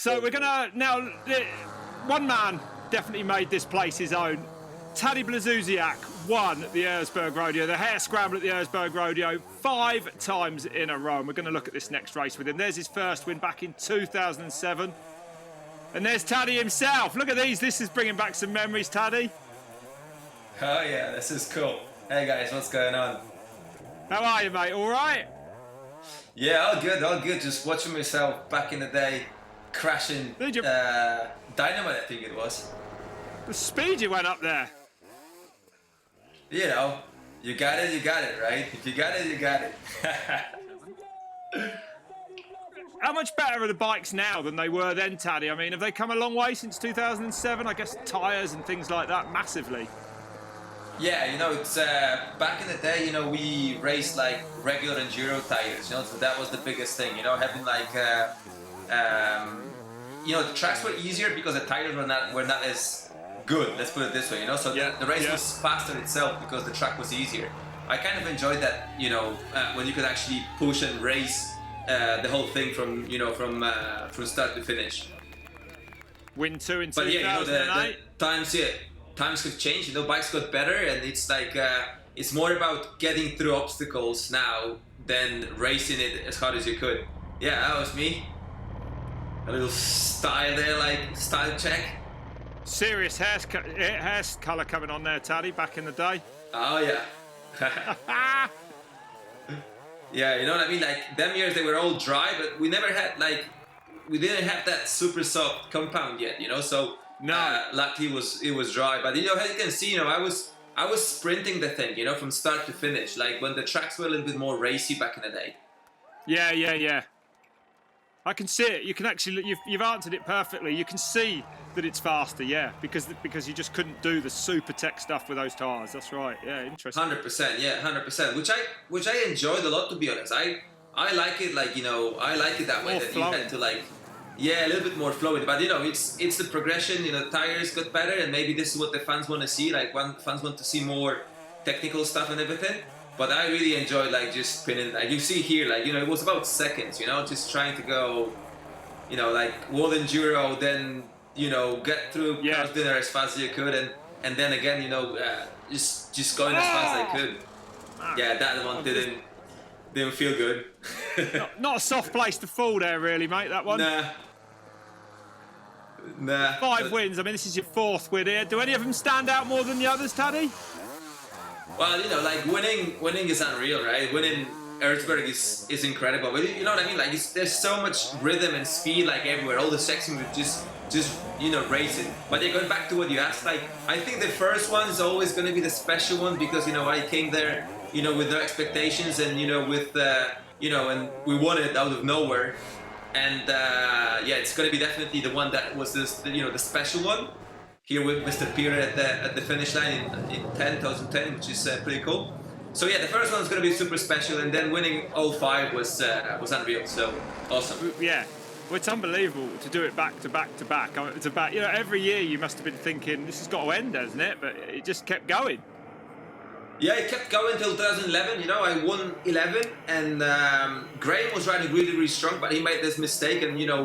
So we're gonna now. One man definitely made this place his own. Taddy Blazusiak won the Erzbergrodeo, the Hare Scramble at the Erzbergrodeo 5 times in a row. And we're going to look at this next race with him. There's his first win back in 2007. And there's Taddy himself. Look at these. This is bringing back some memories, Taddy. Oh yeah, this is cool. Hey guys, what's going on? How are you, mate? All right? Yeah, all good, all good. Just watching myself back in the day, crashing Dynamite, I think it was. The speed you went up there. You know, you got it, right? If you got it, you got it. How much better are the bikes now than they were then, Taddy? I mean, have they come a long way since 2007? I guess tyres and things like that, massively. Yeah, you know, it's back in the day, you know, we raced like regular enduro tires, you know, so that was the biggest thing, you know, having like, you know, the tracks were easier because the tires were not as good, let's put it this way, you know, so the race was faster itself because the track was easier. I kind of enjoyed that, you know, when you could actually push and race the whole thing from, you know, from start to finish. Win 2 in 2008. But yeah, you know, the times have changed, you know, bikes got better, and it's like, it's more about getting through obstacles now than racing it as hard as you could. Yeah, that was me. A little style there, like, style check. Serious hair colour coming on there, Taddy, back in the day. Oh, yeah. Yeah, you know what I mean? Like, them years, they were all dry, but we never had, like, we didn't have that super soft compound yet, you know, so no. Luckily it was dry. But, you know, as you can see, you know, I was sprinting the thing, you know, from start to finish, like when the tracks were a little bit more racy back in the day. Yeah. I can see it. You can actually, you've answered it perfectly. You can see that it's faster, yeah, because you just couldn't do the super tech stuff with those tires. That's right. Yeah, interesting. 100%, yeah, 100%. Which I enjoyed a lot, to be honest. I like it, like, you know, I like it that way, that you had to, like, yeah, a little bit more flowing. But, you know, it's the progression. You know, tires got better, and maybe this is what the fans want to see. Like, fans want to see more technical stuff and everything. But I really enjoyed, like, just spinning. Like you see here, like, you know, it was about seconds, you know, just trying to go, you know, like wall enduro, then, you know, get through Carl's dinner as fast as you could, and then again, you know, just going as fast as I could. Yeah, that one didn't feel good. not a soft place to fall there, really, mate. That one. Nah. 5 wins. I mean, this is your 4th win here. Do any of them stand out more than the others, Taddy? Well, you know, like winning is unreal, right? Winning Erzberg is incredible. But you know what I mean? Like, there's so much rhythm and speed, like, everywhere. All the sections were just you know, racing. But yeah, going back to what you asked, like, I think the first one is always going to be the special one because, you know, I came there, you know, with no expectations, and, you know, with you know, and we won it out of nowhere. And yeah, it's going to be definitely the one that was this, you know, the special one. Here with Mr. Peter at the finish line in 2010, which is pretty cool. So yeah, the first one is going to be super special, and then winning all 5 was unreal. So awesome. Yeah, well, it's unbelievable to do it back to back to back. It's about, you know, every year you must have been thinking this has got to end, hasn't it? But it just kept going. Yeah, it kept going until 2011. You know, I won 11, and Graham was riding really, really strong, but he made this mistake and, you know,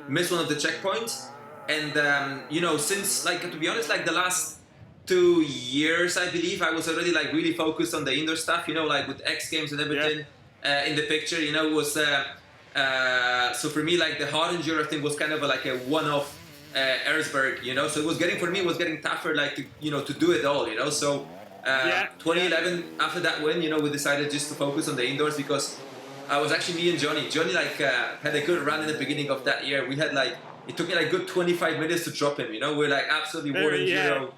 missed one of the checkpoints. And, you know, since, like, to be honest, like the last 2 years, I believe, I was already, like, really focused on the indoor stuff, you know, like with X Games and everything in the picture, you know, it was, so for me, like, the hard enduro thing was kind of like a one-off Erzberg, you know, so it was getting tougher, like, to, you know, to do it all, you know, so 2011, after that win, you know, we decided just to focus on the indoors because I was actually me and Johnny, like, had a good run in the beginning of that year. We had, like, it took me like good 25 minutes to drop him, you know. We're like absolutely world enduro,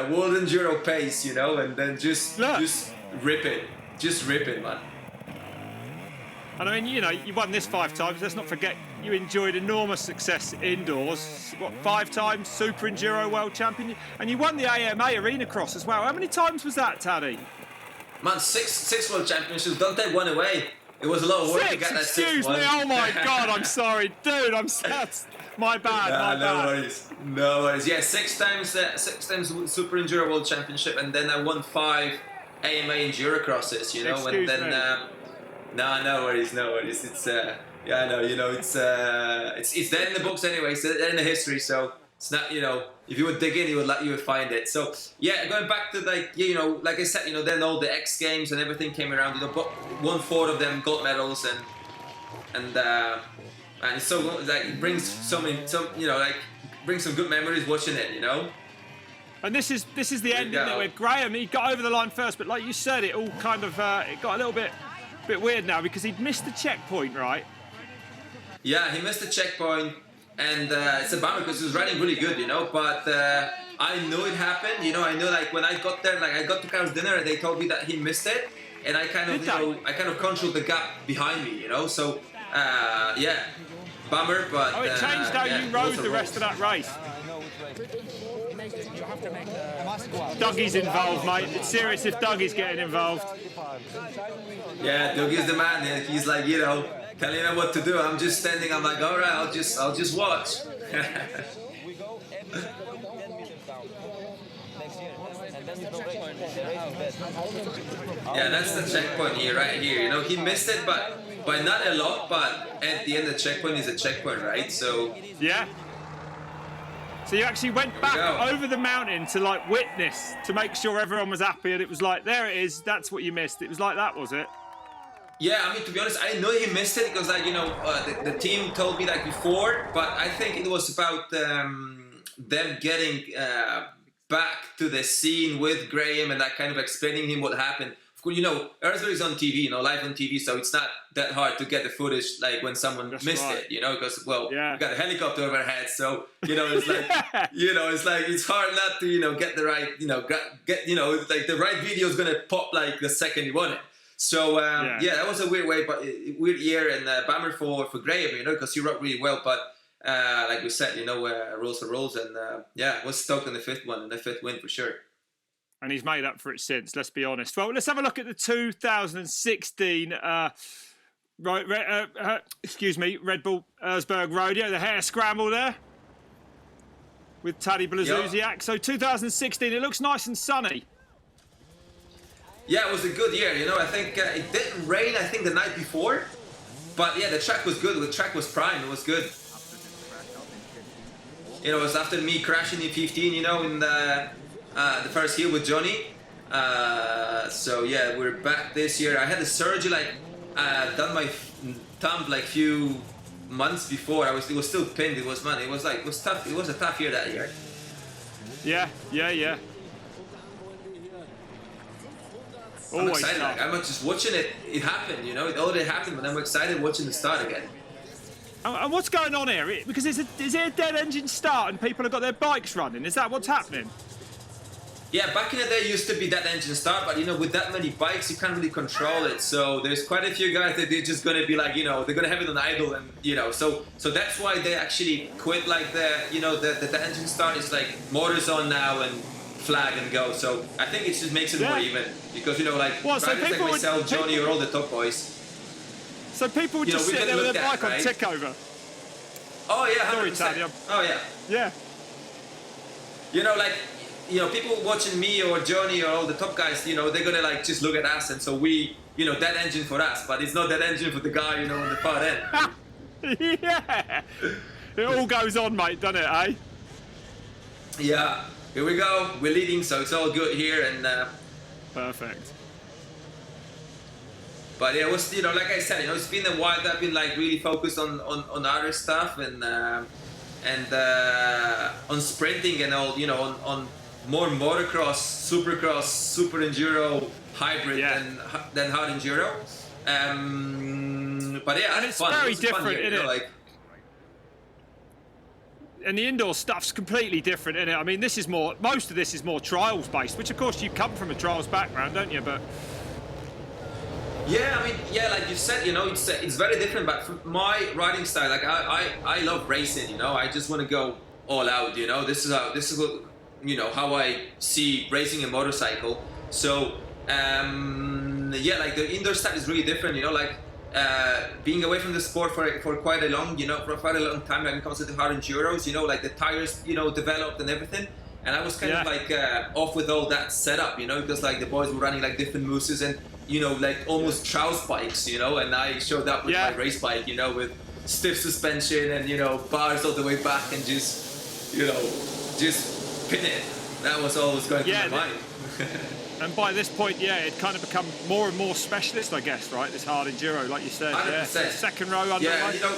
world enduro pace, you know, and then just rip it, man. And I mean, you know, you won this 5 times. Let's not forget you enjoyed enormous success indoors. What, 5 times Super Enduro World Champion, and you won the AMA Arena Cross as well. How many times was that, Taddy? Man, 6 World Championships. Don't take one away. It was a lot of work to get that 6th Excuse me, oh my God, I'm sorry, dude. That's my bad. No worries. Yeah, 6 times Super Enduro World Championship, and then I won 5 AMA Enduro Crosses. You know, Excuse and then me. no worries. It's Yeah, I know. You know, it's there in the books anyway. It's there in the history. So it's not, you know, if you would dig in, you would find it. So yeah, going back to like, you know, like I said, you know, then all the X Games and everything came around. You know, but 1/4 of them gold medals, and it's so like it brings you know, like brings some good memories watching it. You know. And this is the end, isn't it, where Graham, he got over the line first, but like you said, it all kind of it got a little bit weird now because he'd missed the checkpoint, right? Yeah, he missed the checkpoint, and it's a bummer because he was riding really good, you know. But I knew it happened, you know. I knew, like, when I got there, like I got to Carl's dinner, and they told me that he missed it, and I kind of, I kind of controlled the gap behind me, you know. So yeah, bummer, but it changed how you rode the rest of that race. Dougie's involved, mate. It's serious if Dougie's getting involved. Yeah, Dougie's the man. He's like, you know, telling me what to do. I'm just standing. I'm like, all right, I'll just watch. Yeah, that's the checkpoint here, right here. You know, he missed it, but by not a lot. But at the end, the checkpoint is a checkpoint, right? So yeah. So you actually went back over the mountain to like witness, to make sure everyone was happy, and it was like, there it is, that's what you missed. It was like that, was it? Yeah, I mean, to be honest, I know he missed it because, like, you know, the team told me like before, but I think it was about them getting back to the scene with Graham and that kind of explaining him what happened. Of course, you know, Erzberg is on TV, you know, live on TV, so it's not that hard to get the footage, like when someone missed it, you know, because, well, we got a helicopter over our heads, so, you know, it's like, you know, it's hard not to, you know, get the right, you know, get, you know, like the right video is going to pop like the second you want it. So, yeah, that was a weird weird year, and bummer for Graham, you know, because he rode really well, but like we said, you know, rules are rules, and yeah, was stoked on the fifth one, and the fifth win for sure. And he's made up for it since, let's be honest. Well, let's have a look at the 2016 Red Bull Erzbergrodeo, the Hare Scramble there with Taddy Blazusiak. Yep. So 2016, it looks nice and sunny. Yeah, it was a good year, you know. I think it didn't rain, I think, the night before. But yeah, the track was good. The track was prime. It was good. You know, it was after me crashing in 15, you know, in the first hill with Johnny. So yeah, we're back this year. I had a surgery, like, done my thumb like few months before. It was still pinned. It was tough. It was a tough year that year. Yeah. I'm excited. Like, I'm just watching it. It happened, you know. It already happened, but I'm excited watching the start again. And what's going on here? Because is it a dead engine start and people have got their bikes running? Is that what's happening? Yeah, back in the day it used to be that engine start, but you know, with that many bikes, you can't really control it. So there's quite a few guys that they're just gonna be like, you know, they're gonna have it on idle, and you know, so that's why they actually quit, like the engine start is like motors on now and flag and go. So I think it just makes it more even, because you know, like riders like myself, Johnny, or all the top boys. So people would just sit there with their bike on tick over. Oh yeah, 100%. Sorry, Taddy. Oh yeah. Yeah. You know, like, you know, people watching me or Johnny or all the top guys, you know, they're gonna like just look at us, and so we, you know, that engine for us, but it's not that engine for the guy, you know, on the far end. Yeah. It all goes on, mate, doesn't it, eh? Yeah. Here we go. We're leading, so it's all good here, and perfect. But yeah, it was, you know, like I said, you know, it's been a while that I've been like really focused on other stuff, and on sprinting and all, you know, on more motocross, supercross, super enduro, hybrid than hard enduro. But yeah, and it's very different, isn't it? Like, and the indoor stuff's completely different, isn't it? I mean, most of this is more trials based, which of course you come from a trials background, don't you? But yeah, I mean, yeah, like you said, you know, it's very different. But for my riding style, like I love racing, you know. I just want to go all out, you know. This is what, you know, how I see racing a motorcycle. So yeah, like the indoor stuff is really different, you know. Like being away from the sport for quite a long time when it comes to the hard enduros, you know, like the tires, you know, developed and everything. And I was kind of like off with all that setup, you know, because like the boys were running like different mousses, and you know, like almost trouse bikes, you know, and I showed up with my race bike, you know, with stiff suspension and, you know, bars all the way back and just, you know, just pin it. That was always going through my mind. And by this point, it kind of become more and more specialist, I guess, right? This hard enduro, like you said. 100%. Second row underway. Yeah, you know,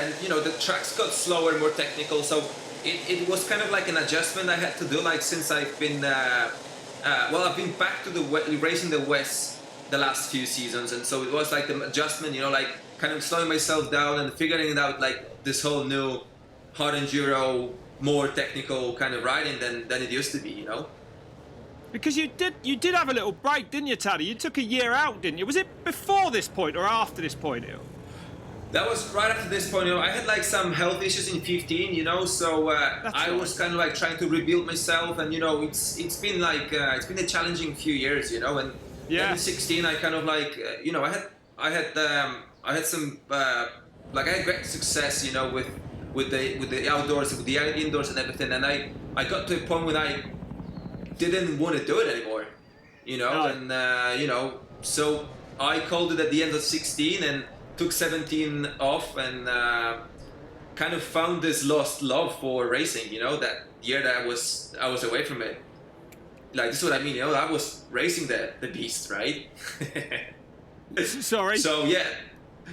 and you know, the tracks got slower and more technical, so it was kind of like an adjustment I had to do, like since I've been, I've been back to the racing the West the last few seasons, and so it was like an adjustment, you know, like kind of slowing myself down and figuring it out, like this whole new hard enduro, more technical kind of riding than it used to be, you know. Because you did have a little break, didn't you, Taddy? You took a year out, didn't you? Was it before this point or after this point? That was right after this point. You know, I had like some health issues in 15, you know, so I was kind of like trying to rebuild myself, and you know, it's been like it's been a challenging few years, you know, and in 16 I kind of like you know, I had some like I had great success, you know, with the outdoors, with the indoors and everything, and I got to a point when I didn't want to do it anymore, you know, and you know, so I called it at the end of 16 and took 17 off, and kind of found this lost love for racing, you know, that year that I was away from it. Like, this is what I mean, you know, I was racing the beast, right? Sorry. So yeah,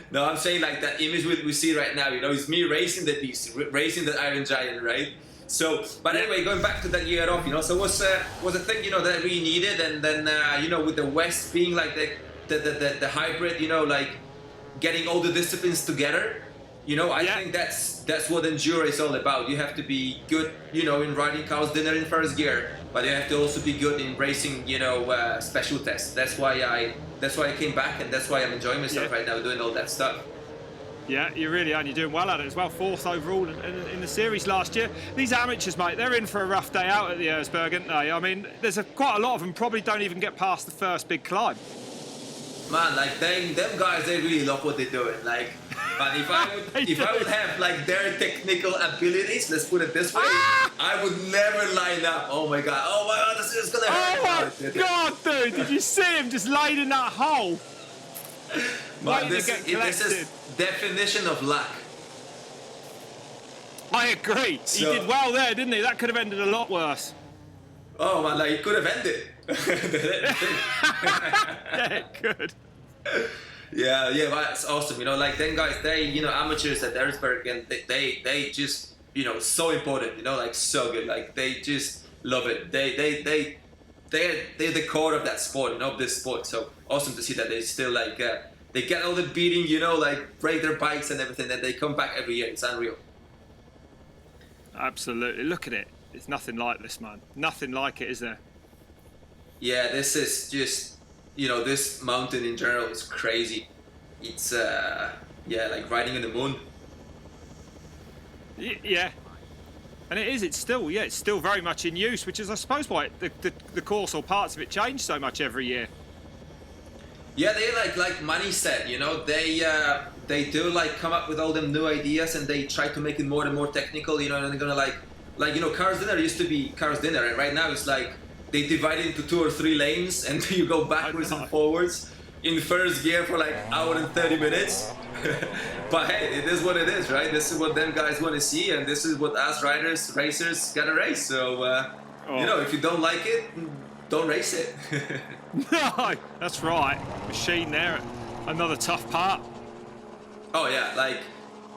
no, I'm saying like that image we see right now, you know, it's me racing the beast, racing the Iron Giant, right? So, but anyway, going back to that year off, you know, so was a thing, you know, that we needed, and then you know, with the West being like the hybrid, you know, like getting all the disciplines together, you know, I think that's what enduro is all about. You have to be good, you know, in riding Carl's dinner in first gear, but you have to also be good in racing, you know, special tests. That's why I came back, and that's why I'm enjoying myself right now doing all that stuff. Yeah, you really are. And you're doing well at it as well. 4th overall in the series last year. These amateurs, mate, they're in for a rough day out at the Erzberg, aren't they? I mean, there's quite a lot of them probably don't even get past the first big climb. Man, like them guys, they really love what they're doing. Like, man, if I would have like their technical abilities, let's put it this way, I would never line up. Oh my god, this is gonna hurt. Oh my god, dude, did you see him just laid in that hole? Man, this is definition of luck. I agree. So, he did well there, didn't he? That could have ended a lot worse. Oh man, like, it could have ended. Yeah, it could. Yeah, but it's awesome. You know, like, them guys, they, you know, amateurs at Erzberg, and they just, you know, so important. You know, like, so good. Like, they just love it. They're the core of that sport, you know, of this sport. So awesome to see that they still like they get all the beating, you know, like break their bikes and everything, and they come back every year. It's unreal. Absolutely. Look at it. It's nothing like this, man. Nothing like it, is there? Yeah, this is just, you know, this mountain in general is crazy. It's like riding on the moon. Yeah. And it is, it's still very much in use, which is, I suppose, why the course or parts of it change so much every year. Yeah, they like money set, you know, they do like come up with all them new ideas, and they try to make it more and more technical, you know, and they're gonna like, you know, Carl's Dinner used to be Carl's Dinner, and right now it's like, they divide it into 2 or 3 lanes, and you go backwards and forwards in first gear for like hour and 30 minutes. But hey, it is what it is, right? This is what them guys want to see, and this is what us racers gotta race. So, you know, if you don't like it, don't race it. No, that's right. Machine there, another tough part. Oh yeah, like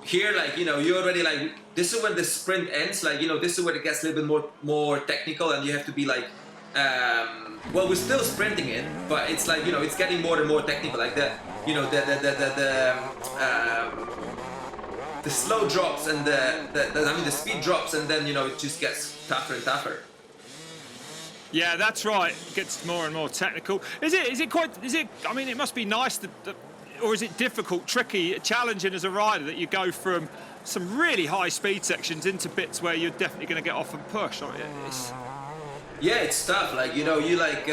here, like, you know, you already like, this is when the sprint ends. Like, you know, this is where it gets a little bit more technical, and you have to be like, well, we're still sprinting it, but it's like, you know, it's getting more and more technical. Like you know, the slow drops and the speed drops, and then, you know, it just gets tougher and tougher. Yeah, that's right. It gets more and more technical. Is it? I mean, it must be nice or is it difficult, tricky, challenging as a rider that you go from some really high speed sections into bits where you're definitely going to get off and push? Yeah, it's tough. Like, you know, you like,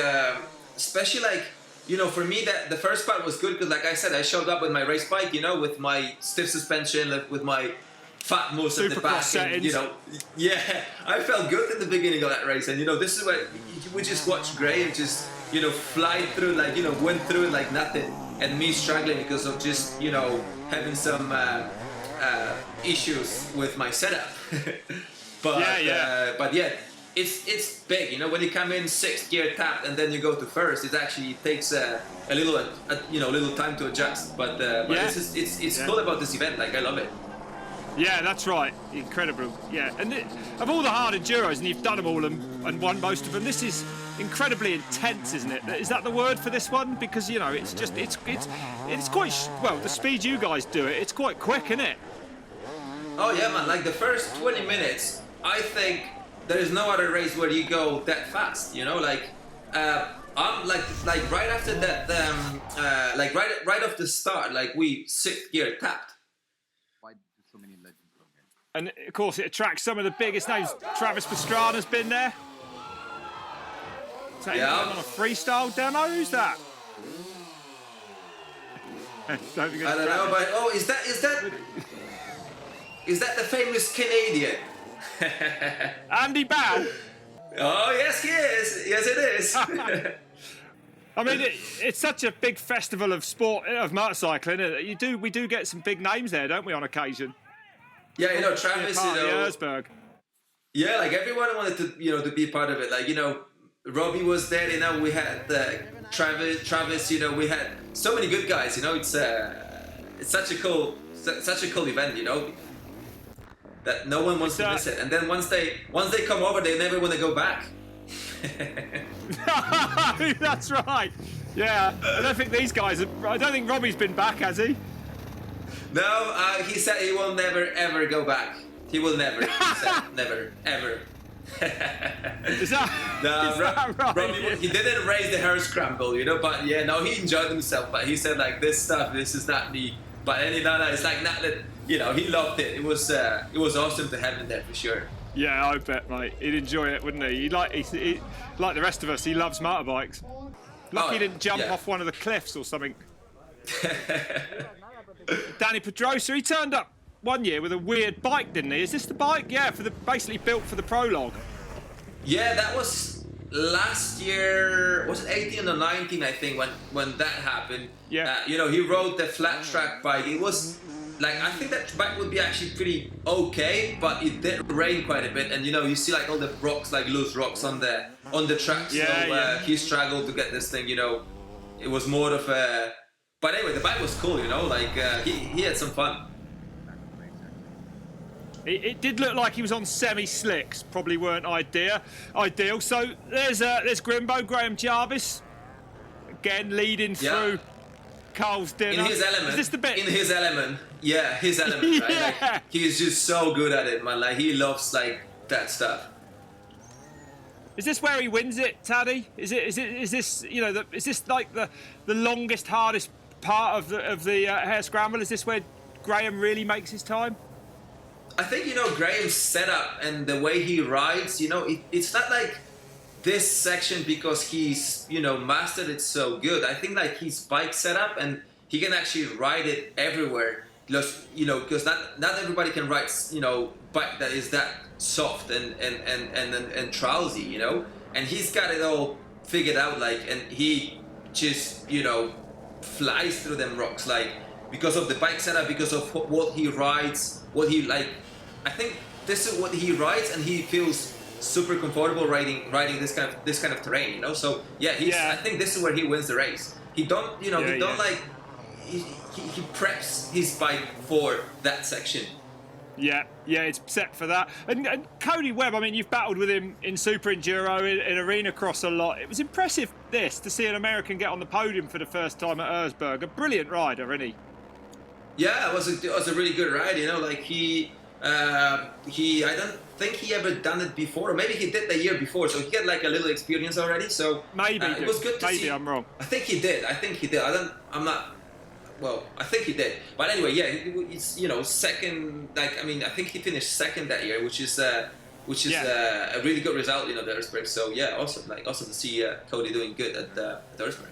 especially like, you know, for me, that the first part was good because, like I said, I showed up with my race bike, you know, with my stiff suspension, with my fat moose at the back, and, you know, yeah, I felt good at the beginning of that race, and, you know, this is where we just watched Graham just fly through, like, went through it like nothing, and me struggling because of just, having some issues with my setup. But yeah, it's big, when you come in 6th gear tapped and then you go to 1st, it actually takes a little time to adjust. But it's cool about this event. Like, I love it. Yeah, that's right. Incredible. Yeah, and of all the hard enduros, and you've done them all and won most of them, this is incredibly intense, isn't it? Is that the word for this one? Because it's just it's quite well, the speed you guys do it, it's quite quick, isn't it? Oh yeah, man. Like the first 20 minutes, I think there is no other race where you go that fast. Like I'm like right after that, like right off the start, like we 6th gear tapped. And of course, it attracts some of the biggest names. Travis Pastrana's been there. Taking on a freestyle demo. Who's that? I don't know, but is that the famous Canadian? Andy Bow. Oh yes, he is. Yes, it is. I mean, it's such a big festival of sport, of motorcycling. We do get some big names there, don't we, on occasion? Yeah, Travis, Erzberg. Yeah, like everyone wanted to, to be part of it. Like, Robbie was there. We had Travis. We had so many good guys. It's such a cool event. That no one wants to miss it. And then once they come over, they never want to go back. That's right. Yeah, I don't think these guys. I don't think Robbie's been back, has he? No, he said he will never ever go back. He will never. He said never ever. Is that right? Robbie, he didn't race the Hare Scramble, but yeah, no, he enjoyed himself. But he said like this is not me. But it's like not that. He loved it. It was awesome to have him there for sure. Yeah, I bet, mate. He'd enjoy it, wouldn't he? He like the rest of us. He loves motorbikes. Lucky he didn't jump off one of the cliffs or something. Danny Pedrosa, he turned up one year with a weird bike, didn't he? Is this the bike? Yeah, basically built for the prologue. Yeah, that was last year. Was it 18 or 19? I think when that happened. Yeah. He rode the flat track bike. It was like, I think that bike would be actually pretty okay, but it did rain quite a bit, and you see like all the rocks, like loose rocks on the track. So he struggled to get this thing. It was more of a. But anyway, the bike was cool, like he had some fun. It did look like he was on semi-slicks, probably weren't ideal. So there's Graham Jarvis, again leading through Carl's dinner. In his element. Is this the bit? In his element. Yeah, his element, right? Yeah. Like, he's just so good at it, man. Like, he loves like that stuff. Is this where he wins it, Taddy? Is this is this like the longest, hardest part of the Hare Scramble? Is this where Graham really makes his time? I think Graham's setup and the way he rides. It's not like this section because he's mastered it so good. I think like his bike setup, and he can actually ride it everywhere. Because not everybody can ride bike that is that soft and trowsy, and he's got it all figured out, like, and he just flies through them rocks, like, because of the bike setup, because of what he rides, what he like. I think this is what he rides, and he feels super comfortable riding this kind of terrain, So yeah, I think this is where he wins the race. He don't like he preps his bike for that section. Yeah, it's set for that. And Cody Webb, I mean, you've battled with him in Super Enduro, in Arena Cross a lot. It was impressive to see an American get on the podium for the first time at Erzberg. A brilliant rider, isn't he? Yeah, it was a really good ride. Like he I don't think he ever done it before, or maybe he did the year before, so he had like a little experience already. So maybe it was good to see. Maybe I'm wrong. I think he did. Well, I think he did. But anyway, yeah, it's second. Like, I mean, I think he finished second that year, which is a really good result, the Erzberg. So yeah, awesome to see Cody doing good at the Erzberg.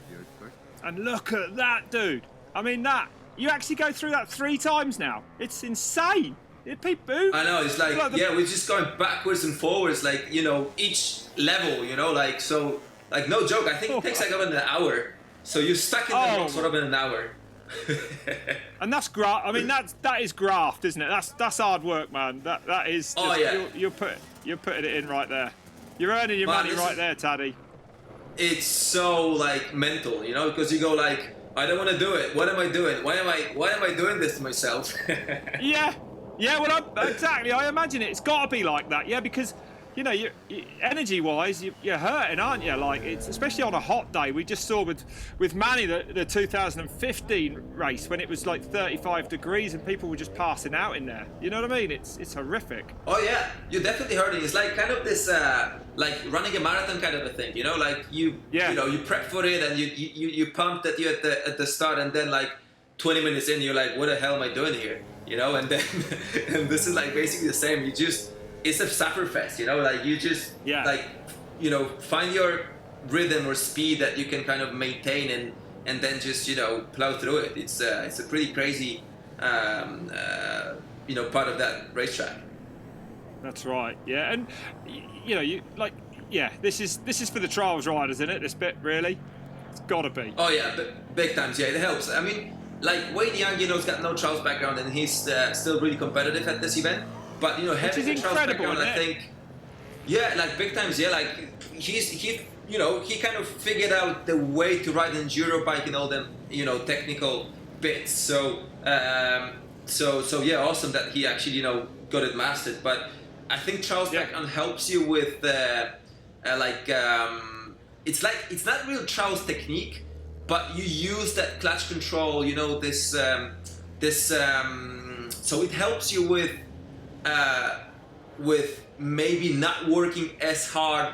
And look at that, dude. I mean, you actually go through that 3 times now. It's insane. People. I know, it's like we're just going backwards and forwards, like each level, like so. Like no joke, I think it takes like about an hour. So you're stuck in the rock sort of in an hour. And that's I mean, that is graft, isn't it? That's hard work, man. That is. Just, you're putting it in right there. You're earning your money right there, Taddy. It's so like mental, you know, because you go like, I don't want to do it. What am I doing? Why am I doing this to myself? Yeah. Well, exactly. I imagine it's got to be like that. Yeah, because you know, energy-wise, you're hurting, aren't you? Like, it's especially on a hot day. We just saw with Manny the 2015 race when it was like 35 degrees and people were just passing out in there. You know what I mean? It's horrific. Oh yeah, you're definitely hurting. It's like kind of this like running a marathon kind of a thing. You know, like you know, you prep for it and you pumped at you at the start, and then like 20 minutes in, you're like, what the hell am I doing here? You know, and then and this is like basically the same. It's a sufferfest, you know, like you just like, you know, find your rhythm or speed that you can kind of maintain and then just, you know, plow through it. It's a pretty crazy, you know, part of that racetrack. That's right. Yeah. And, you know, this is for the trials riders, isn't it? This bit, really? It's got to be. Oh, yeah. Big times. Yeah, it helps. I mean, like Wade Young, you know, has got no trials background and he's still really competitive at this event. But you know, having the trials background, I think, like big times, like he you know, he kind of figured out the way to ride an enduro bike and all them, you know, technical bits. So yeah, awesome that he actually, you know, got it mastered. But I think trials background helps you with it's not real trials technique, but you use that clutch control, you know, so it helps you with maybe not working as hard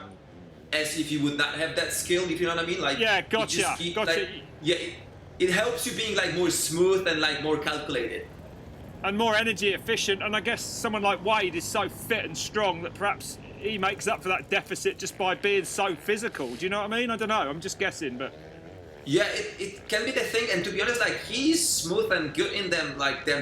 as if you would not have that skill, if you know what I mean. Like gotcha. Like, it helps you being like more smooth and like more calculated. And more energy efficient, and I guess someone like Wade is so fit and strong that perhaps he makes up for that deficit just by being so physical. Do you know what I mean? I don't know, I'm just guessing, but... Yeah, it can be the thing, and to be honest, like he's smooth and good in them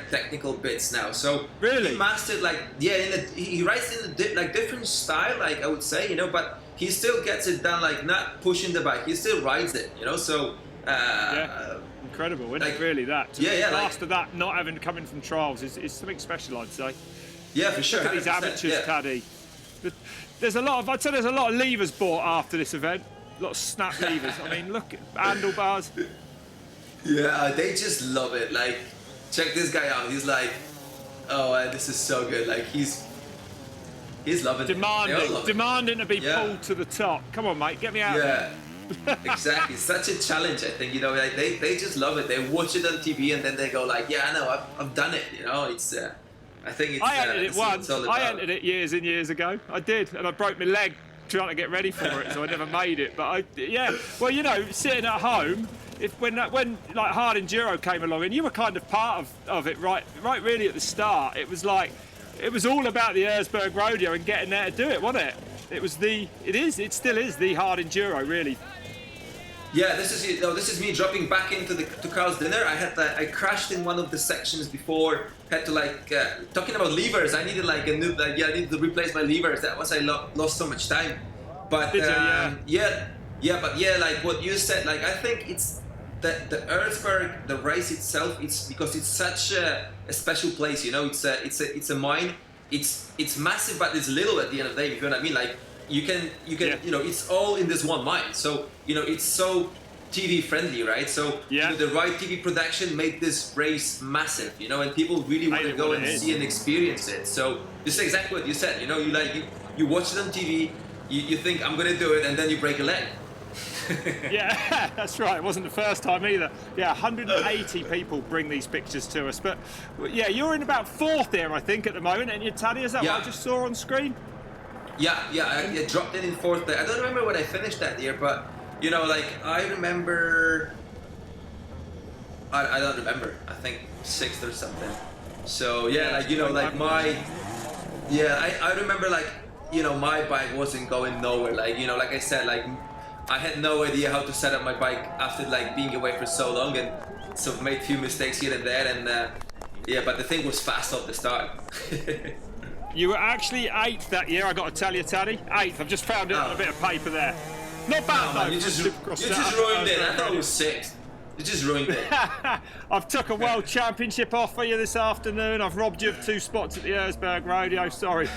technical bits now. So really, he mastered he rides in a different style, like I would say, you know, but he still gets it done, like not pushing the bike. He still rides it, you know. So incredible, isn't it? Really, that to master that, not having to come in from trials is something special, I'd say. Yeah, for sure. Look at these amateurs, Taddy. There's a lot of levers bought after this event. A lot of snap levers. I mean, look at handlebars. Yeah, they just love it. Like, check this guy out. He's like, oh, this is so good. Like, he's loving it. Demanding to be pulled to the top. Come on, mate, get me out there. Exactly. Such a challenge, I think. You know, like they just love it. They watch it on TV and then they go like, yeah, I know, I've done it. You know, it's. I think it's. I entered it once. I entered it years and years ago. I did, and I broke my leg trying to get ready for it, so I never made it. But well, you know, sitting at home, when like hard enduro came along, and you were kind of part of it, right really at the start. It was all about the Erzbergrodeo and getting there to do it, wasn't it? It still is the hard enduro, really. Yeah, this is me dropping back to Carl's dinner. I crashed in one of the sections before. Had to talking about levers. I needed I needed to replace my levers. That was I lost so much time. But like what you said, like I think it's the Erzberg, the race itself. It's because it's such a special place. You know, it's a mine. It's massive, but it's little at the end of the day. You know what I mean? Like you can you know, it's all in this one mine. So you know, it's so TV friendly, right? So you know, the right TV production made this race massive, you know, and people really want to go and see and experience it. So this is exactly what you said. You know, you watch it on TV, you think I'm gonna do it, and then you break a leg. Yeah, that's right. It wasn't the first time either. Yeah, 180 people bring these pictures to us, but yeah, you're in about fourth here, I think, at the moment, and you're Taddy. Is that what I just saw on screen? Yeah, I dropped in fourth there. I don't remember what I finished that year, but you know, like I remember. I don't remember. I think sixth or something. So yeah, like you know, like I remember like you know my bike wasn't going nowhere. Like you know, like I said, like I had no idea how to set up my bike after like being away for so long, and so made a few mistakes here and there, and but the thing was fast off the start. You were actually 8th that year, I got to tell you, Taddy. 8th. I've just found it on a bit of paper there. Not bad, No, man, though. you just ruined it. I thought it was 6th. You just ruined it. I've took a World Championship off for you this afternoon. I've robbed you of 2 spots at the Erzbergrodeo. Sorry.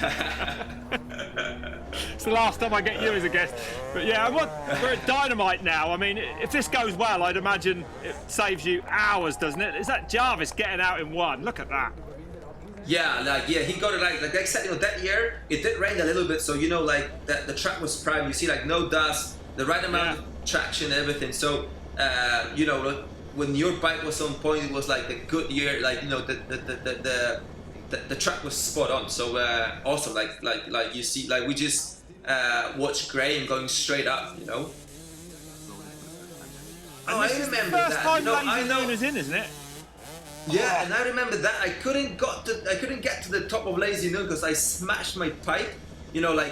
It's the last time I get you as a guest. But yeah, we're at Dynamite now. I mean, if this goes well, I'd imagine it saves you hours, doesn't it? Is that Jarvis getting out in 1? Look at that. Yeah, he got it like I said, that year it did rain a little bit, so the track was prime. You see, no dust, the right amount of traction, everything. So when your bike was on point, it was like a good year. The track was spot on. So awesome. Like you see, we just watched Graham going straight up. Oh, I remember that. First time Eisenerz in, isn't it? Yeah, and I remember that I couldn't get to the top of Lazy Noon because I smashed my pipe,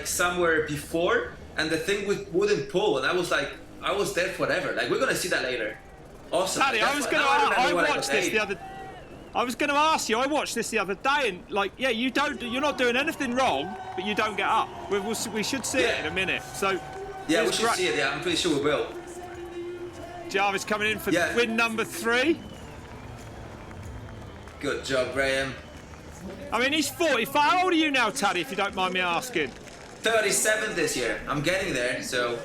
somewhere before, and the thing wouldn't pull, and I was there forever. We're gonna see that later. Awesome. Taddy, I was going to ask you. I watched this the other day, and you're not doing anything wrong, but you don't get up. We should see it in a minute. So yeah, we should see it. Yeah, I'm pretty sure we will. Jarvis coming in for win number 3. Good job, Graham. I mean, he's 45. How old are you now, Taddy, if you don't mind me asking? 37 this year. I'm getting there, so...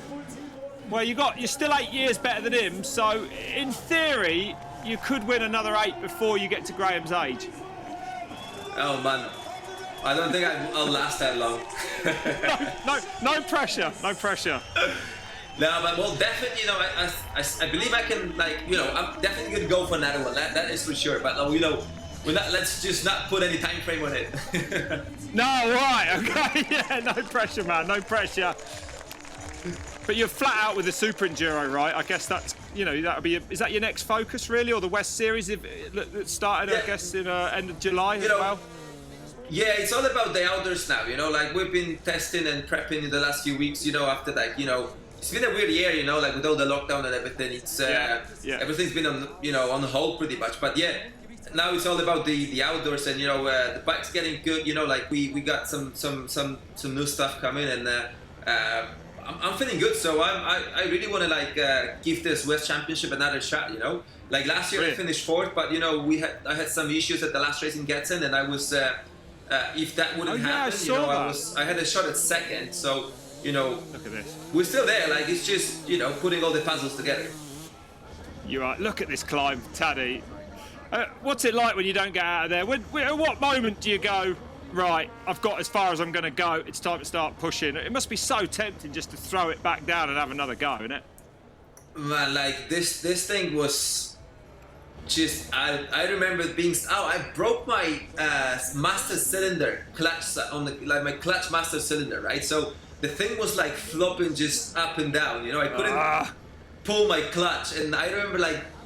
Well, you're still 8 years better than him, so in theory, you could win another 8 before you get to Graham's age. Oh, man. I don't think I'll last that long. No pressure, no pressure. No, but well, definitely, I believe I can, I'm definitely going to go for another one. That is for sure. But, let's just not put any time frame on it. No, right, okay, yeah, no pressure, man, no pressure. But you're flat out with the Super Enduro, right? I guess that's, that'll be. Is that your next focus, really, or the West Series that started, I guess, in end of July as well? Yeah, it's all about the outdoors now. We've been testing and prepping in the last few weeks. After that, it's been a weird year, with all the lockdown and everything. It's everything's been on hold pretty much. But yeah, now it's all about the outdoors, and the bike's getting good. We got some new stuff coming, and I'm feeling good. So I really want to give this West Championship another shot. Last year I finished 4th, but I had some issues at the last race in Getsen, and I was if that wouldn't happen, I had a shot at 2nd. So. Look at this. We're still there. It's just putting all the puzzles together. You are. Look at this climb, Taddy. What's it like when you don't get out of there? At what moment do you go, right, I've got as far as I'm going to go, it's time to start pushing? It must be so tempting just to throw it back down and have another go, isn't it? Man, this thing was just, I remember being, I broke my master cylinder clutch on my clutch master cylinder, right? So the thing was flopping just up and down, I couldn't pull my clutch, and I remember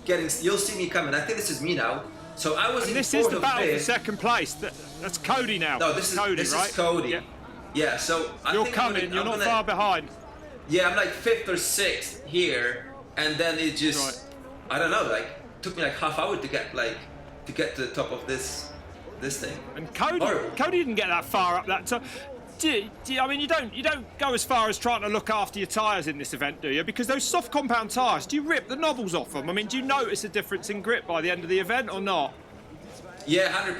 you'll see me coming. I think this is me now. So I was. And this is the battle for 2nd place. That's Cody now. No, this is Cody, right? Is Cody. Yeah. So you're coming. You're not far behind. Yeah, I'm 5th or 6th here, and then it just, I don't know, took me half hour to get to the top of this thing. And Cody didn't get that far up that top. I mean, you don't go as far as trying to look after your tyres in this event, do you? Because those soft compound tyres, do you rip the knobbles off them? I mean, do you notice a difference in grip by the end of the event or not? Yeah, 100%.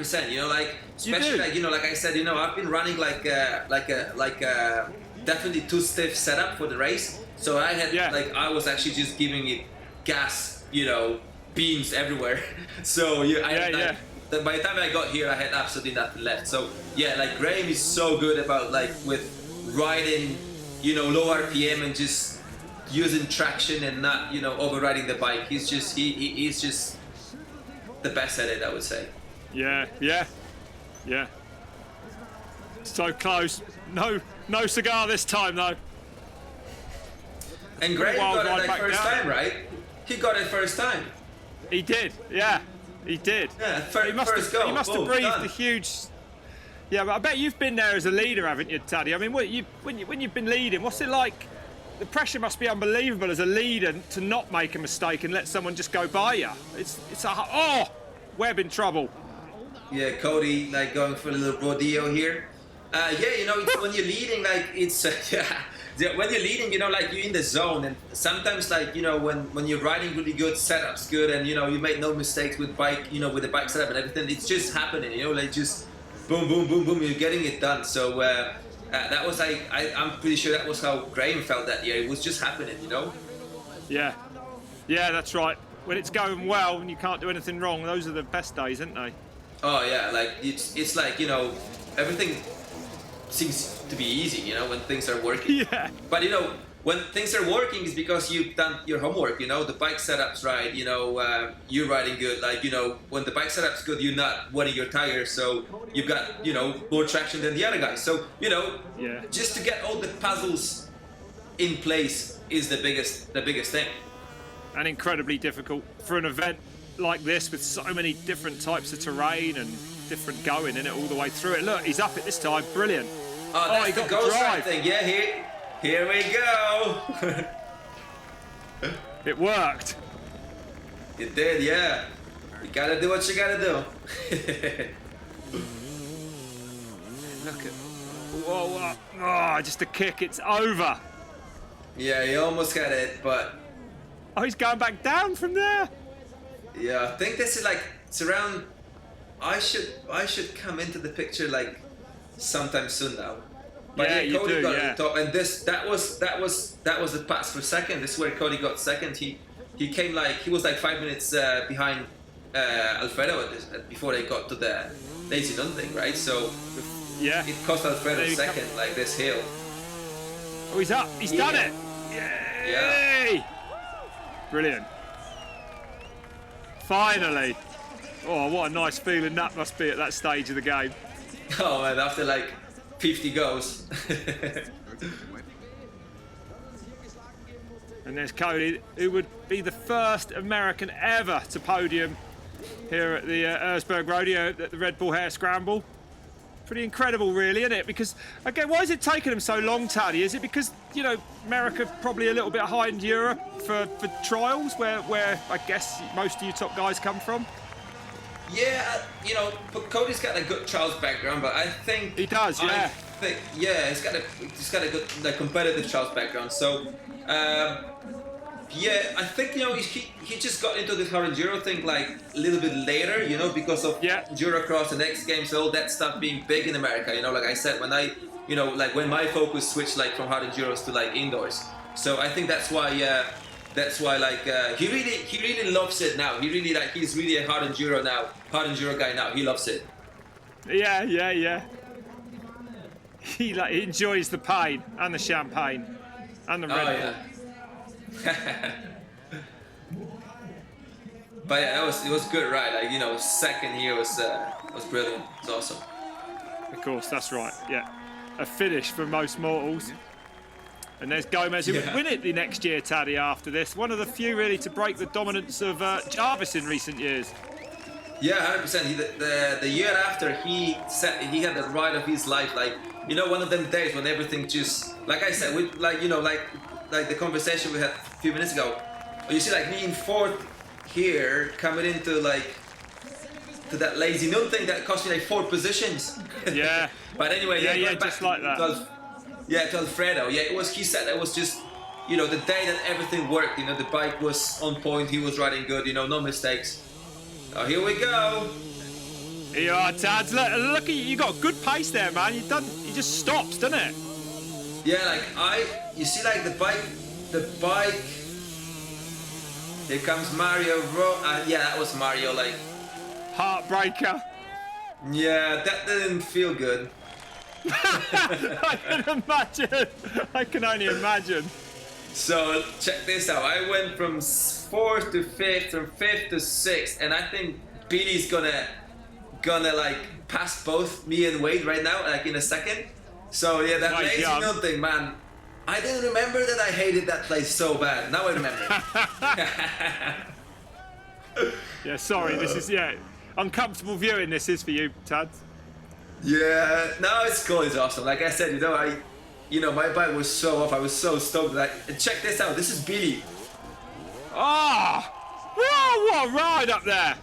Especially like I said, I've been running definitely too stiff setup for the race. So I had I was actually just giving it gas, beams everywhere. So by the time I got here, I had absolutely nothing left. So yeah, Graham is so good about with riding, low RPM and just using traction and not, overriding the bike. He's just he's just the best at it, I would say. Yeah. So close. No cigar this time though. And Graham got it first time, right? He got it first time. He did, yeah. He did. Yeah, he must have breathed a huge. Yeah, but I bet you've been there as a leader, haven't you, Taddy? I mean, when you've been leading, what's it like? The pressure must be unbelievable as a leader to not make a mistake and let someone just go by you. Webb in trouble. Yeah, Cody going for a little rodeo here. When you're leading, it's when you're leading, you know, like you're in the zone, and sometimes, like, you know, when you're riding really good, setup's good, and you know you made no mistakes with bike, you know, with the bike setup and everything. It's just happening, you know, like just boom, boom, boom, boom. You're getting it done. So that was like I'm pretty sure that was how Graham felt that year. It was just happening, you know. Yeah, yeah, that's right. When it's going well and you can't do anything wrong, those are the best days, aren't they? Oh yeah, like it's like, you know, everything seems to be easy, you know, when things are working. Yeah. But you know, when things are working is because you've done your homework, you know, the bike setup's right, you know, you're riding good. Like, you know, when the bike setup's good, you're not wetting your tires, so you've got, you know, more traction than the other guys. So, you know, yeah, just to get all the puzzles in place is the biggest thing. And incredibly difficult for an event like this with so many different types of terrain and different going in it all the way through it. Look, he's up it this time. Brilliant. Oh, that's he the got ghost the ride drive thing. Yeah, here we go. It worked. It did, yeah. You gotta do what you gotta do. Look at, whoa, oh, just a kick. It's over. Yeah, he almost had it, but Oh, he's going back down from there. yeah, I think this is like, it's around. I should come into the picture like sometime soon now. But Yeah, you Cody do, got yeah. at the top, and that was the pass for second. This is where Cody got second. He came like, he was like 5 minutes behind Alfredo before they got to the lazy done thing, right? So Yeah. it cost Alfredo There you second, come. like this hill. Oh, he's up. He's done it. Yay! Brilliant. Finally. Oh, what a nice feeling that must be at that stage of the game. Oh man, after like 50 goes. And there's Cody, who would be the first American ever to podium here at the Erzberg Rodeo at the Red Bull Hare Scramble. Pretty incredible, really, isn't it? Because, again, why is it taking them so long, Taddy? Is it because, you know, America probably a little bit behind Europe for trials, where I guess most of you top guys come from? Yeah, you know, but Cody's got a good trials background, but I think He does, yeah. He's got a good like competitive trials background. So, yeah, I think, you know, he just got into this hard enduro thing like a little bit later, you know, because of Endurocross and X Games, all that stuff being big in America. You know, like I said, when when my focus switched like from hard enduros to like indoors. So I think that's why like he really loves it now. He's really a hard enduro guy now. He loves it. Yeah. He enjoys the pain and the champagne and the Red Bull. Yeah. But yeah, it was good ride. Like, you know, second here was brilliant. It's awesome. Of course, that's right. Yeah, a finish for most mortals. And there's Gomez, who would win it the next year, Taddy, after this. One of the few, really, to break the dominance of Jarvis in recent years. Yeah, 100%. The year after, he had the ride of his life. Like, you know, one of them days when everything just, like I said, with like, you know, like the conversation we had a few minutes ago. You see, like me in fourth here, coming into like to that lazy noon thing that cost me like 4 positions. Yeah. But anyway, yeah, just like that. To Alfredo. Yeah, he said it was just, you know, the day that everything worked. You know, the bike was on point. He was riding good. You know, no mistakes. Oh, here we go. Here you are, Tads. Look at you. You got good pace there, man. You just stops, doesn't it? Yeah, like you see, like the bike. Here comes Mario. Yeah, that was Mario. Like heartbreaker. Yeah, that didn't feel good. I can only imagine. So check this out. I went from 4th to 5th, from 5th to 6th, and I think Billy's gonna like pass both me and Wade right now, like in a second. So yeah, that lazy noon thing, man. I didn't remember that I hated that place so bad. Now I remember. Yeah, sorry. This is uncomfortable viewing. This is for you, Tad. Yeah, no, it's cool. It's awesome. Like I said, my bike was so off. I was so stoked. Like, check this out. This is Billy. Whoa, what a ride up there.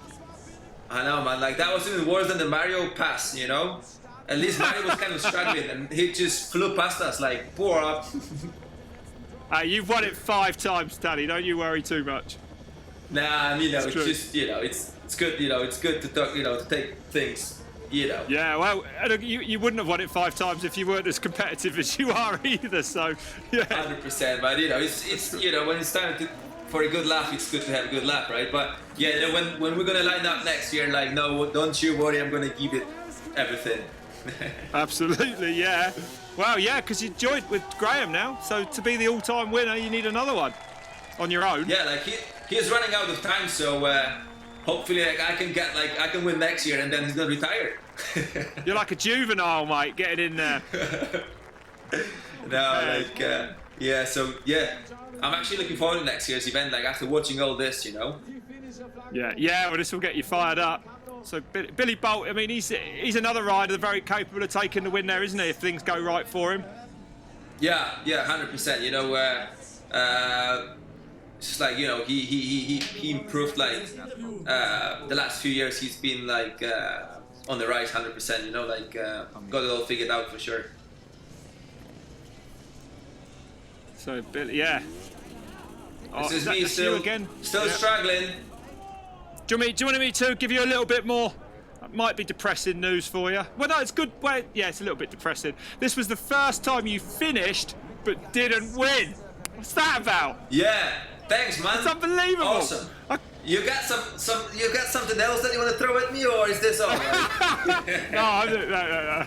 I know, man. Like, that was even worse than the Mario pass, you know? At least Mario was kind of struggling, and he just flew past us, like, poor up. You've won it 5 times, Taddy. Don't you worry too much. Nah, I mean, it's true. just, it's good, it's good to talk, to take things, Yeah, well, you wouldn't have won it 5 times if you weren't as competitive as you are either. So, yeah. 100%. But it's when it's time for a good laugh, it's good to have a good laugh, right? But yeah, when we're gonna line up next year, like, no, don't you worry, I'm gonna give it everything. Absolutely, yeah. Well, yeah, because you joined with Graham now. So to be the all-time winner, you need another one on your own. Yeah, like he's running out of time, so hopefully, like, I can win next year, and then he's gonna retire. You're like a juvenile, mate, getting in there. Yeah. So yeah, I'm actually looking forward to next year's event. Like, after watching all this, Yeah. Well, this will get you fired up. So Billy Bolt, I mean, he's another rider very capable of taking the win there, isn't he? If things go right for him. Yeah, 100%. Just like he improved, like the last few years. He's been like on the rise, 100%. Got it all figured out for sure. So Billy, yeah. This is me still struggling. Do you want me to give you a little bit more? That might be depressing news for you. Well, no, it's good. Well, yeah, it's a little bit depressing. This was the first time you finished but didn't win. What's that about? Yeah, thanks, man. It's unbelievable. Awesome. You got you got something else that you want to throw at me, or is this all right? No.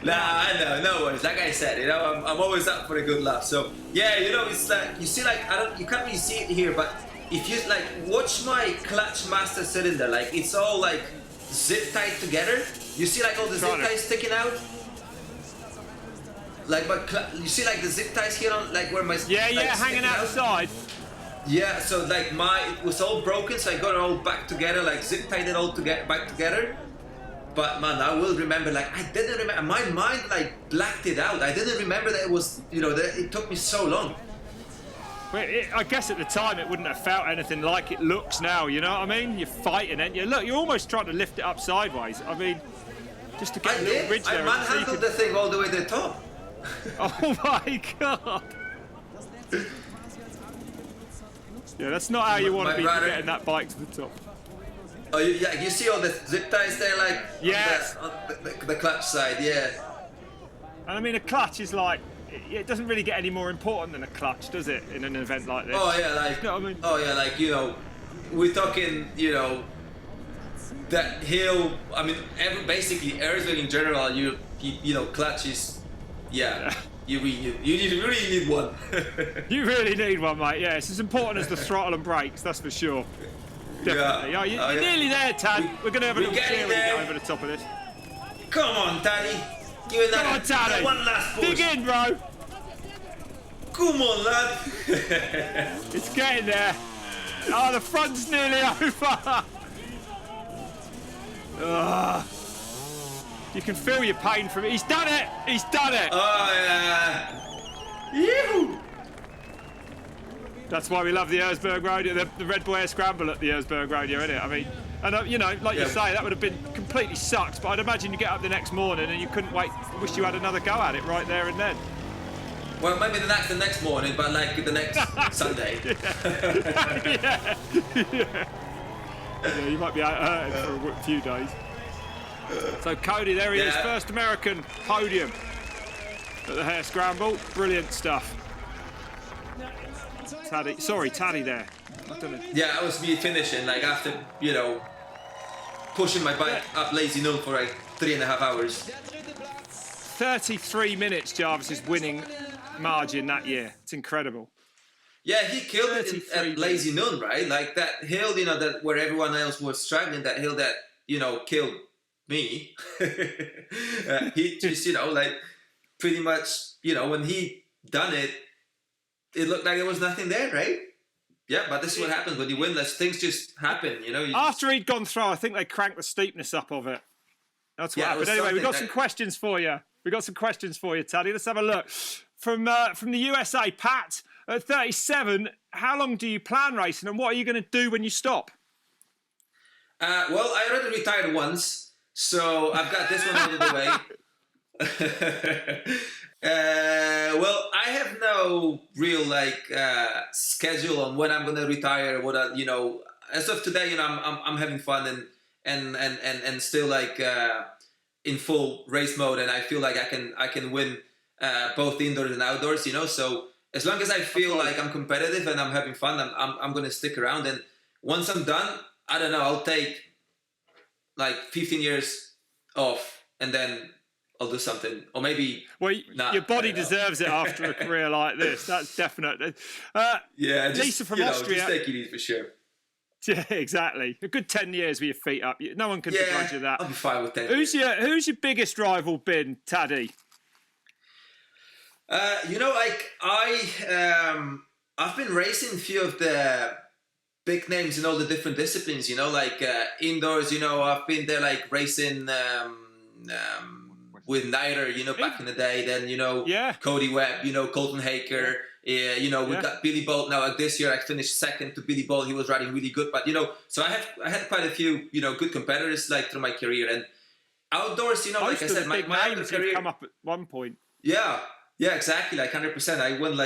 Nah, I know, no worries. Like I said, I'm always up for a good laugh. So yeah, it's like, you see, like, you can't really see it here, but if you like watch my clutch master cylinder, like, it's all like zip tied together. You see, like, all the zip ties sticking out. Like, you see, like, the zip ties here on, like, where my hanging out the side. Yeah, so like it was all broken, so I got it all back together, like zip tied it all back together. But man, I will remember, like, I didn't remember, my mind like blacked it out. I didn't remember that it was, that it took me so long. Well, I guess at the time it wouldn't have felt anything like it looks now, you know what I mean? You're fighting it, you're almost trying to lift it up sideways. I mean, just to get a little ridge there. I manhandled the thing all the way to the top. Oh my god. Yeah, that's not how you want to be getting that bike to the top. Oh, you see all the zip ties there, like, yes, on the clutch side, yeah. And I mean, a clutch is like, it doesn't really get any more important than a clutch, does it, in an event like this? Oh yeah, like, you know what I mean? Oh yeah, like, we're talking, that hill. I mean, basically Erzberg in general, clutch is, yeah. You really need one. You really need one, mate. Yeah, it's as important as the throttle and brakes, that's for sure. Definitely. Yeah. You're nearly there, Tad. We're going to have a little cheer when we get over the top of this. Come on, Taddy. Give it Come on, Taddy. One last push. Dig in, bro. Come on, lad. It's getting there. Oh, the front's nearly over. You can feel your pain from it. He's done it. He's done it. Oh, yeah. Yoo-hoo. That's why we love the Erzbergrodeo, the Red Bull Hare Scramble at the Erzbergrodeo, isn't it? I mean, and you say, that would have been completely sucked, but I'd imagine you get up the next morning and you couldn't wait, wish you had another go at it right there and then. Well, maybe the next morning, but like the next Sunday. Yeah, you might be out hurting for a few days. So Cody, there he is, first American podium at the Hare Scramble. Brilliant stuff. Taddy there. I don't know. Yeah, I was me finishing, like, after, pushing my bike up Lazy Knoll for like 3.5 hours. 33 minutes Jarvis's winning margin that year. It's incredible. Yeah, he killed it at Lazy Knoll, right? Like that hill, that where everyone else was struggling, that hill that, killed me. He just, like, pretty much, when he done it, it looked like there was nothing there, right? Yeah, but this is what happens when you win. Things just happen, After he'd gone through, I think they cranked the steepness up of it. That's what happened. Anyway, we've got some questions for you. Taddy. Let's have a look. From the USA, Pat, at 37, how long do you plan racing and what are you going to do when you stop? Well, I already retired once, so I've got this one out of the way. Well, I have no real schedule on when I'm gonna retire. As of today, I'm having fun and still in full race mode, and I feel like I can win both the indoors and outdoors. So as long as I feel like I'm competitive and I'm having fun, I'm gonna stick around. And once I'm done, I don't know, I'll take like 15 years off, and then I'll do something, or maybe. Well, your body deserves it after a career like this. That's definite. Yeah, Lisa from Austria. Just take it easy for sure. Yeah, exactly. A good 10 years with your feet up. No one can begrudge you that. I'll be fine with 10 Who's your biggest rival been, Taddy? I've been racing a few of the big names in all the different disciplines. Indoors. I've been there racing with Nider. Back in the day. Then Cody Webb. Colton Haker. We got Billy Bolt now. This year I finished second to Billy Bolt. He was riding really good, but so I had quite a few good competitors through my career. And outdoors, like I said, my outdoor career come up at one point. Yeah, exactly, 100%. I won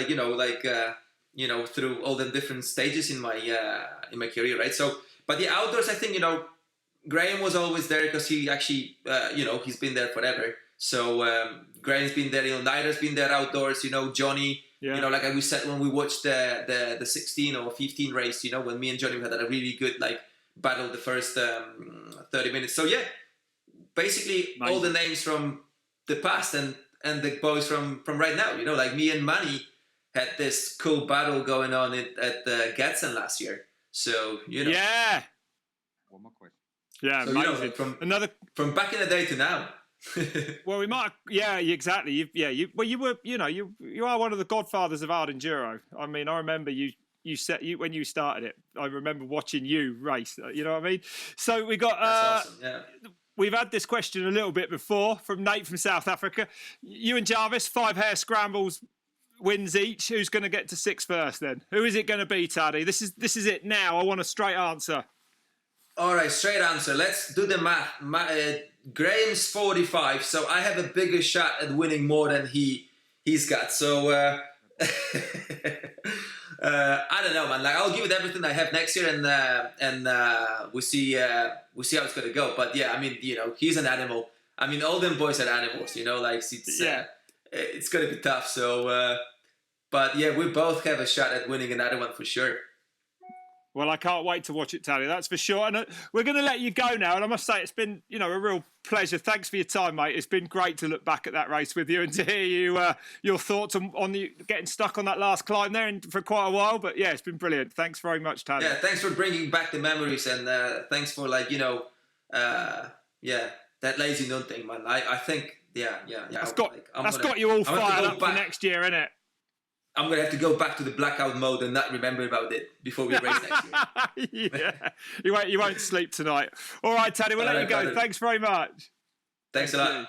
through all the different stages in my career, right? So, but the outdoors, I think Graham was always there because he actually he's been there forever. So Graham's been there. Nider's been there outdoors. Johnny. Yeah. Like we said when we watched the 16 or 15 race, when me and Johnny had a really good battle the first 30 minutes. So yeah, basically all the names from the past and the boys from right now. Like me and Manny had this cool battle going on at Gadsden last year. So Yeah. One more question. Yeah, so, amazing. From back in the day to now. Well, we might. Yeah, exactly. You were. You are one of the godfathers of hard enduro. I mean, I remember you when you started it. I remember watching you race. You know what I mean? So we got. That's awesome. Yeah. We've had this question a little bit before from Nate from South Africa. You and Jarvis, 5 hare scrambles wins each. Who's going to get to 6 first? Then who is it going to be, Taddy? This is it now. I want a straight answer. All right, straight answer. Let's do the math. Graham's 45, so I have a bigger shot at winning more than he's got. So I don't know, man. I'll give it everything I have next year, and we'll see how it's gonna go. But yeah, I mean, he's an animal. I mean, all them boys are animals. It's gonna be tough. So, but yeah, we both have a shot at winning another one for sure. Well, I can't wait to watch it, Taddy. That's for sure. And we're going to let you go now. And I must say, it's been, a real pleasure. Thanks for your time, mate. It's been great to look back at that race with you and to hear your thoughts on the getting stuck on that last climb there for quite a while. But yeah, it's been brilliant. Thanks very much, Taddy. Yeah, thanks for bringing back the memories, and thanks for that lazy nun thing, man. I think, yeah. That's got you all fired up for next year, innit? I'm going to have to go back to the blackout mode and not remember about it before we race next year. Yeah. You won't sleep tonight. All right, Taddy, we'll let you go. Thanks very much. Thanks a lot.